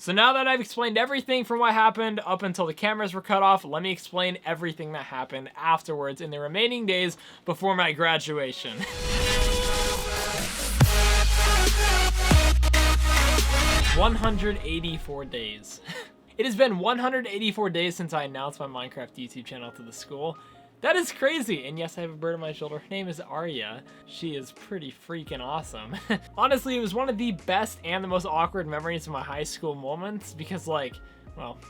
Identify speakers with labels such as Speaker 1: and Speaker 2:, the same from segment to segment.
Speaker 1: So now that I've explained everything from what happened up until the cameras were cut off, let me explain everything that happened afterwards in the remaining days before my graduation. 184 days. It has been 184 days since I announced my Minecraft YouTube channel to the school. That is crazy. And yes, I have a bird on my shoulder. Her name is Arya. She is pretty freaking awesome. Honestly, it was one of the best and the most awkward memories of my high school moments because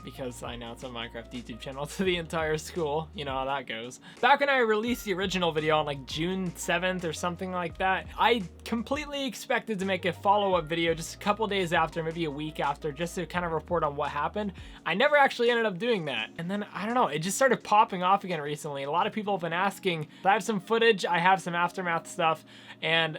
Speaker 1: because I announced my Minecraft YouTube channel to the entire school. You know how that goes. Back when I released the original video on like June 7th or something like that, I completely expected to make a follow-up video just a couple days after, maybe a week after, just to kind of report on what happened. I never actually ended up doing that. And then, I don't know, it just started popping off again recently. A lot of people have been asking. I have some footage, I have some aftermath stuff, and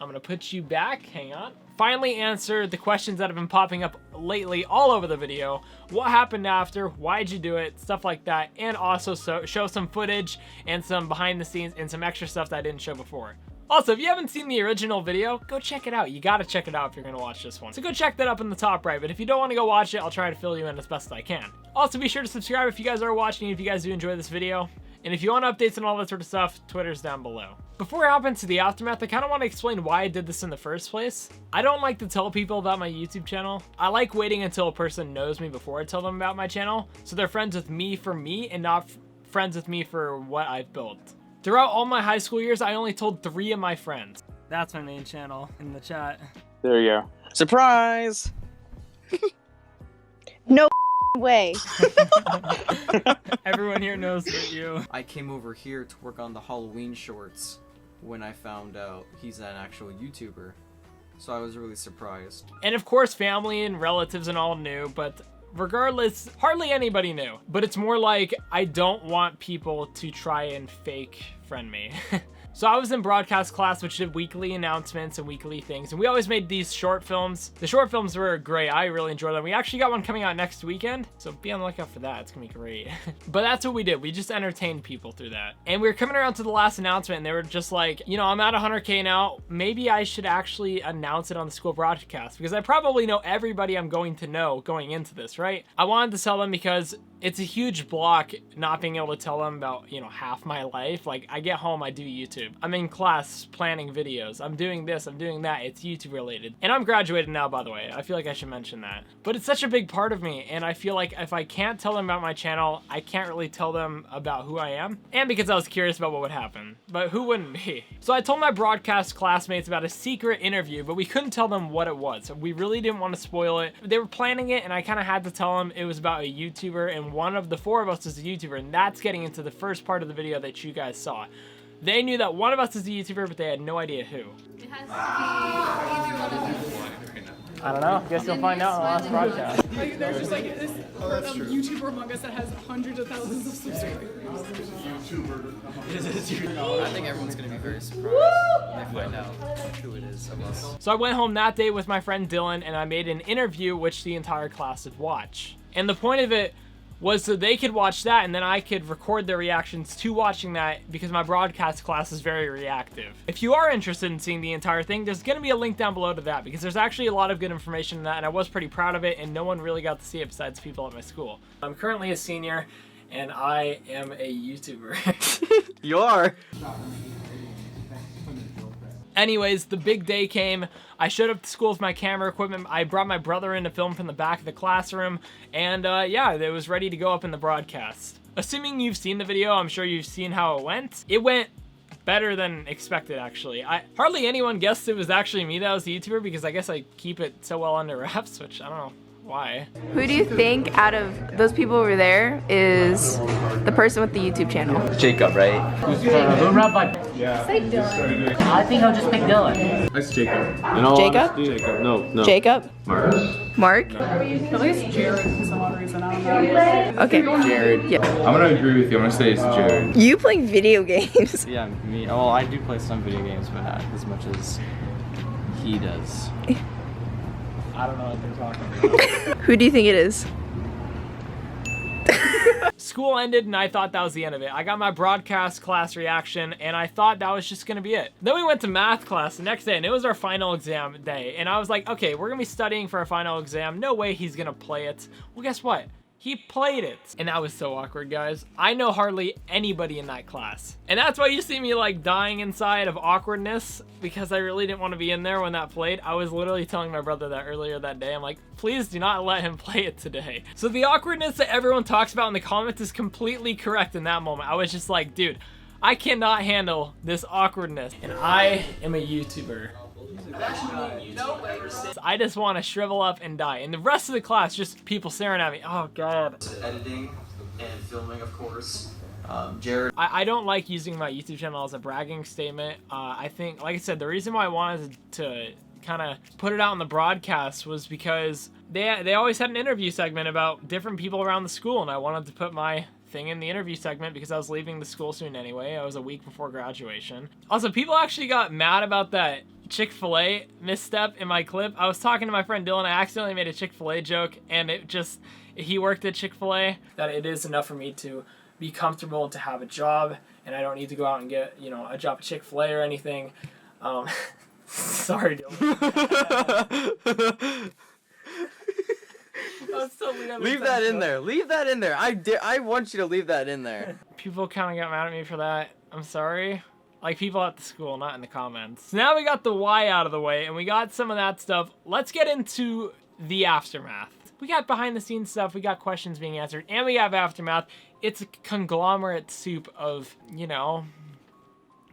Speaker 1: I'm gonna put you back, hang on. Finally answer the questions that have been popping up lately all over the video. What happened after, why'd you do it, stuff like that, and also show some footage and some behind the scenes and some extra stuff that I didn't show before. Also, if you haven't seen the original video, go check it out. You gotta check it out if you're gonna watch this one. So go check that up in the top right, but if you don't wanna go watch it, I'll try to fill you in as best as I can. Also, be sure to subscribe if you guys are watching, if you guys do enjoy this video. And if you want updates and all that sort of stuff, Twitter's down below. Before I hop into the aftermath, I kind of want to explain why I did this in the first place. I don't like to tell people about my YouTube channel. I like waiting until a person knows me before I tell them about my channel, so they're friends with me for me and not friends with me for what I've built. Throughout all my high school years, I only told 3 of my friends. That's my main channel in the chat.
Speaker 2: There you go. Surprise!
Speaker 3: No way.
Speaker 1: Everyone here knows that you.
Speaker 4: I came over here to work on the Halloween shorts when I found out he's an actual YouTuber. So I was really surprised.
Speaker 1: And of course, family and relatives and all knew, but regardless, hardly anybody knew. But it's more like I don't want people to try and fake friend me. So I was in broadcast class, which did weekly announcements and weekly things, and we always made these short films. The short films were great. I really enjoyed them. We actually got one coming out next weekend, so be on the lookout for that. It's gonna be great. But that's what we did. We just entertained people through that. And we were coming around to the last announcement, and they were just like, you know, I'm at 100K now. Maybe I should actually announce it on the school broadcast, because I probably know everybody I'm going to know going into this, right? I wanted to tell them because it's a huge block not being able to tell them about, you know, half my life. Like, I get home, I do YouTube. I'm in class planning videos. I'm doing this, I'm doing that. It's YouTube related. And I'm graduated now, by the way. I feel like I should mention that. But it's such a big part of me, and I feel like if I can't tell them about my channel, I can't really tell them about who I am. And because I was curious about what would happen. But who wouldn't be? So I told my broadcast classmates about a secret interview, but we couldn't tell them what it was. We really didn't want to spoil it. They were planning it, and I kind of had to tell them it was about a YouTuber, and one of the 4 of us is a YouTuber, and that's getting into the first part of the video that you guys saw. They knew that one of us is a YouTuber, but they had no idea who.
Speaker 5: It has to be either one of you.
Speaker 1: I don't know. Guess you'll find out on the last broadcast.
Speaker 6: Like, there's just like this YouTuber among us that has hundreds of thousands of subscribers.
Speaker 4: I think everyone's gonna be very surprised when they find out who it is of us.
Speaker 1: So I went home that day with my friend Dylan, and I made an interview which the entire class would watch. And the point of it was so they could watch that, and then I could record their reactions to watching that, because my broadcast class is very reactive. If you are interested in seeing the entire thing, there's going to be a link down below to that, because there's actually a lot of good information in that, and I was pretty proud of it, and no one really got to see it besides people at my school. I'm currently a senior, and I am a YouTuber.
Speaker 2: You are.
Speaker 1: Anyways, the big day came. I showed up to school with my camera equipment. I brought my brother in to film from the back of the classroom, and yeah, it was ready to go up in the broadcast. Assuming you've seen the video, I'm sure you've seen how it went. It went better than expected, actually. Hardly anyone guessed it was actually me that was the YouTuber, because I guess I keep it so well under wraps, which I don't know why.
Speaker 3: Who do you think out of those people over there is the person with the YouTube channel?
Speaker 2: Jacob, right?
Speaker 7: Say Dylan. I think I'll just pick Dylan.
Speaker 8: That's Jacob.
Speaker 3: Jacob?
Speaker 8: Jacob. No.
Speaker 3: Jacob?
Speaker 8: Mark.
Speaker 3: Mark?
Speaker 6: At least Jared for some odd reason. I don't know.
Speaker 3: Okay.
Speaker 8: Jared.
Speaker 3: Yeah.
Speaker 8: I'm gonna agree with you. I'm gonna say it's Jared.
Speaker 3: You playing video games?
Speaker 4: Yeah, me. Well, I do play some video games, but not as much as he does.
Speaker 1: I don't know what they're talking about.
Speaker 3: Who do you think it is?
Speaker 1: School ended and I thought that was the end of it. I got my broadcast class reaction and I thought that was just gonna be it. Then we went to math class the next day and it was our final exam day. And I was like, okay, we're gonna be studying for our final exam. No way he's gonna play it. Well, guess what? He played it. And that was so awkward, guys. I know hardly anybody in that class. And that's why you see me like dying inside of awkwardness, because I really didn't want to be in there when that played. I was literally telling my brother that earlier that day. I'm like, please do not let him play it today. So the awkwardness that everyone talks about in the comments is completely correct in that moment. I was just like, dude, I cannot handle this awkwardness. And I am a YouTuber. I just want to shrivel up and die. And the rest of the class, just people staring at me. Oh, God.
Speaker 4: Editing and filming, of course. Jared.
Speaker 1: I don't like using my YouTube channel as a bragging statement. I think, like I said, the reason why I wanted to kind of put it out on the broadcast was because they always had an interview segment about different people around the school, and I wanted to put my thing in the interview segment because I was leaving the school soon anyway. I was a week before graduation. Also, people actually got mad about that Chick-fil-A misstep in my clip. I was talking to my friend Dylan. I accidentally made a Chick-fil-A joke, and he worked at Chick-fil-A. That it is enough for me to be comfortable and to have a job, and I don't need to go out and get, you know, a job at Chick-fil-A or anything. Sorry, Dylan.
Speaker 4: Leave that in there. Leave that in there. I want you to leave that in there.
Speaker 1: People kind of got mad at me for that. I'm sorry. Like, people at the school, not in the comments. So now we got the why out of the way, and we got some of that stuff. Let's get into the aftermath. We got behind the scenes stuff, we got questions being answered, and we have aftermath. It's a conglomerate soup of, you know,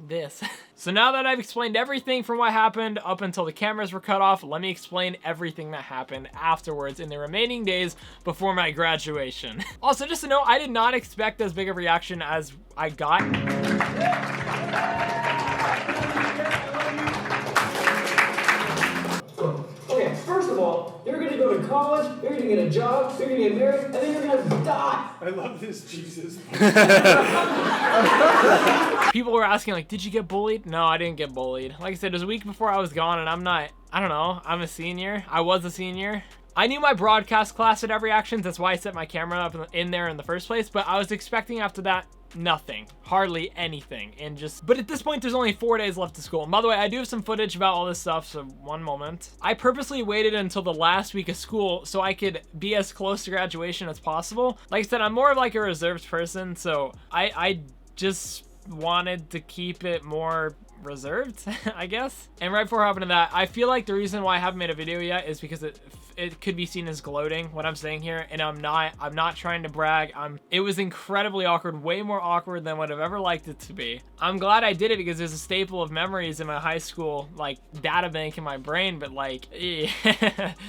Speaker 1: this. So now that I've explained everything from what happened up until the cameras were cut off, let me explain everything that happened afterwards in the remaining days before my graduation. Also, just to note, I did not expect as big a reaction as I got.
Speaker 9: Okay, first of all, you're gonna go to college, you're gonna get a job, you're gonna get married, and then you're gonna die.
Speaker 10: I love this, Jesus.
Speaker 1: People were asking, like, did you get bullied? No, I didn't get bullied. Like I said, it was a week before I was gone, and I don't know, I'm a senior. I was a senior. I knew my broadcast class would have reactions. That's why I set my camera up in there in the first place, but I was expecting after that, nothing, hardly anything, but at this point there's only 4 days left to school. And by the way, I do have some footage about all this stuff, so one moment. I purposely waited until the last week of school so I could be as close to graduation as possible. Like I said, I'm more of like a reserved person, so I just wanted to keep it more reserved, I guess. And right before hopping to that, I feel like the reason why I haven't made a video yet is because it could be seen as gloating, what I'm saying here, and I'm not trying to brag. It was incredibly awkward, way more awkward than what I've ever liked it to be. I'm glad I did it because there's a staple of memories in my high school, like, data bank in my brain, but like,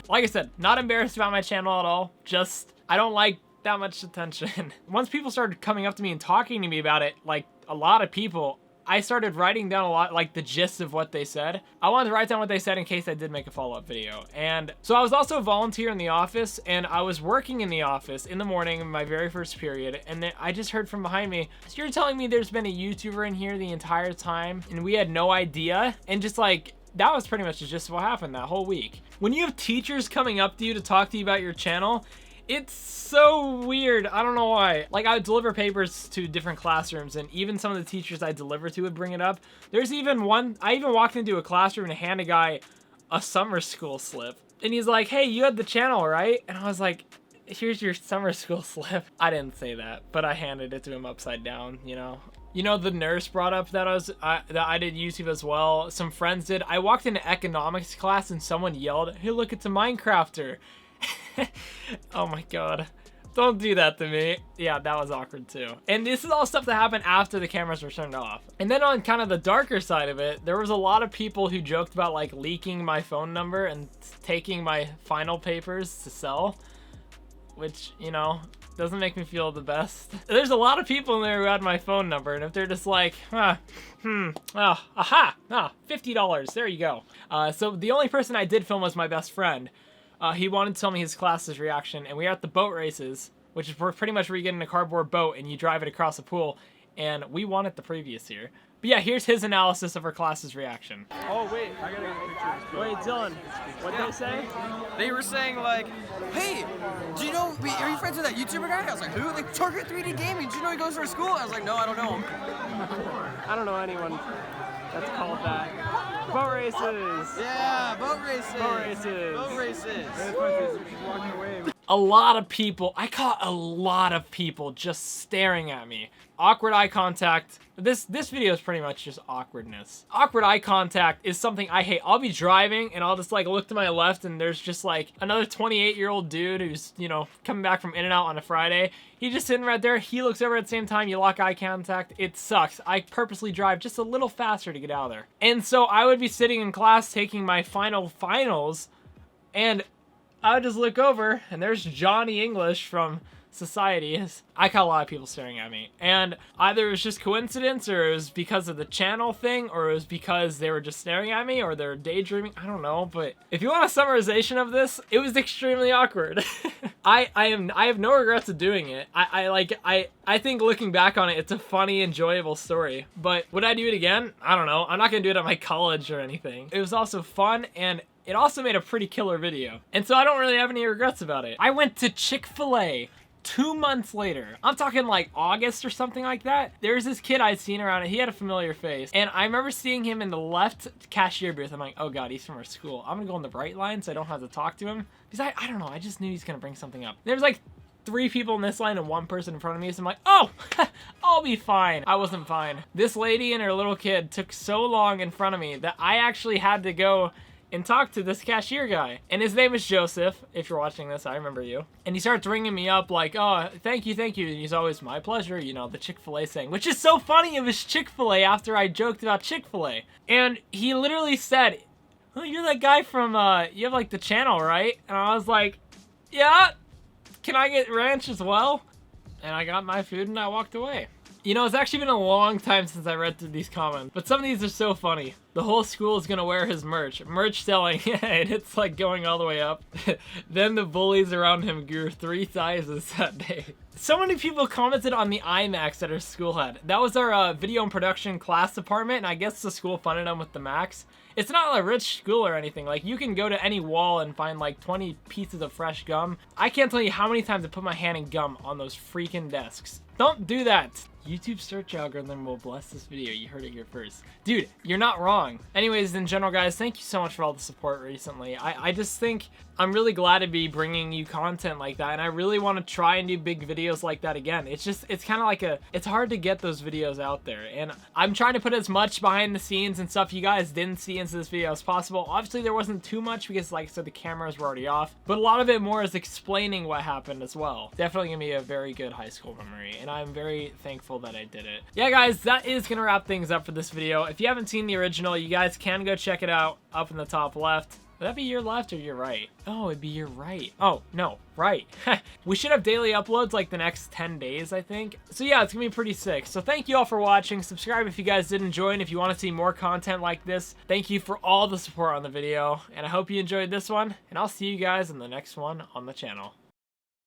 Speaker 1: like I said, not embarrassed about my channel at all, just, I don't like that much attention. Once people started coming up to me and talking to me about it, like, a lot of people, I started writing down a lot, like the gist of what they said. I wanted to write down what they said in case I did make a follow-up video. And so I was also a volunteer in the office, and I was working in the office in the morning in my very first period, and then I just heard from behind me, so you're telling me there's been a YouTuber in here the entire time and we had no idea? And just like, that was pretty much the gist of what happened that whole week. When you have teachers coming up to you to talk to you about your channel, it's so weird. I don't know why. Like, I would deliver papers to different classrooms, and even some of the teachers I deliver to would bring it up. There's even one, I even walked into a classroom and handed a guy a summer school slip. And he's like, hey, you had the channel, right? And I was like, here's your summer school slip. I didn't say that, but I handed it to him upside down, you know? You know, the nurse brought up that I did YouTube as well. Some friends did. I walked into economics class and someone yelled, hey, look, it's a Minecrafter. Oh my god, don't do that to me. Yeah, that was awkward too. And this is all stuff that happened after the cameras were turned off. And then on kind of the darker side of it, there was a lot of people who joked about like leaking my phone number and taking my final papers to sell, which, you know, doesn't make me feel the best. There's a lot of people in there who had my phone number, and if they're just like, $50, there you go. So the only person I did film was my best friend. He wanted to tell me his class's reaction, and we were at the boat races, which is pretty much where you get in a cardboard boat and you drive it across a pool, and we won it the previous year. But yeah, here's his analysis of our class's reaction.
Speaker 10: Oh wait, I gotta get a picture. Wait, Dylan, what'd they say?
Speaker 4: They were saying like, hey, do you know, are you friends with that YouTuber guy? I was like, who? Like, Target 3D Gaming, do you know he goes to our school? I was like, no, I don't know him.
Speaker 10: I don't know anyone that's called that. Boat races!
Speaker 4: Yeah, boat races!
Speaker 10: Boat races!
Speaker 4: Boat races!
Speaker 1: A lot of people, I caught a lot of people just staring at me. Awkward eye contact. This video is pretty much just awkwardness. Awkward eye contact is something I hate. I'll be driving and I'll just like look to my left and there's just like another 28-year-old dude who's, you know, coming back from In-N-Out on a Friday. He's just sitting right there. He looks over at the same time. You lock eye contact. It sucks. I purposely drive just a little faster to get out of there. And so I would be sitting in class taking my finals and I would just look over and there's Johnny English from Society. I caught a lot of people staring at me, and either it was just coincidence or it was because of the channel thing or it was because they were just staring at me or they're daydreaming. I don't know, but if you want a summarization of this, it was extremely awkward. I have no regrets of doing it. I think looking back on it, it's a funny, enjoyable story. But would I do it again? I don't know. I'm not gonna do it at my college or anything. It was also fun, and it also made a pretty killer video. And so I don't really have any regrets about it. I went to Chick-fil-A 2 months later. I'm talking like August or something like that. There's this kid I'd seen around and he had a familiar face. And I remember seeing him in the left cashier booth. I'm like, oh God, he's from our school. I'm gonna go on the right line so I don't have to talk to him. Because I don't know, I just knew he's gonna bring something up. There's like 3 people in this line and 1 person in front of me. So I'm like, oh, I'll be fine. I wasn't fine. This lady and her little kid took so long in front of me that I actually had to go and talk to this cashier guy. And his name is Joseph. If you're watching this, I remember you. And he starts ringing me up like, oh, thank you. And he's always, my pleasure, you know, the Chick-fil-A saying, which is so funny of his Chick-fil-A after I joked about Chick-fil-A. And he literally said, oh, you're that guy from, you have like the channel, right? And I was like, yeah, can I get ranch as well? And I got my food and I walked away. You know, it's actually been a long time since I read through these comments, but some of these are so funny. The whole school is gonna wear his merch. Merch selling, and it's like going all the way up. Then the bullies around him grew 3 sizes that day. So many people commented on the IMAX that our school had. That was our video and production class department, and I guess the school funded them with the Max. It's not a rich school or anything. Like, you can go to any wall and find like 20 pieces of fresh gum. I can't tell you how many times I put my hand in gum on those freaking desks. Don't do that. YouTube search algorithm will bless this video. You heard it here first. Dude, you're not wrong. Anyways, in general, guys, thank you so much for all the support recently. I just think I'm really glad to be bringing you content like that, and I really want to try and do big videos like that again. It's kind of like it's hard to get those videos out there, and I'm trying to put as much behind the scenes and stuff you guys didn't see into this video as possible. Obviously, there wasn't too much because, like I said, the cameras were already off, but a lot of it more is explaining what happened as well. Definitely gonna be a very good high school memory, and I'm very thankful that I did it. Yeah, guys, that is gonna wrap things up for this video. If you haven't seen the original, you guys can go check it out up in the top left. Would that be your left or your right? Oh, it'd be your right. Oh, no, right. We should have daily uploads like the next 10 days, I think. So yeah, it's gonna be pretty sick. So thank you all for watching. Subscribe if you guys did enjoy, and if you want to see more content like this. Thank you for all the support on the video, and I hope you enjoyed this one, and I'll see you guys in the next one on the channel.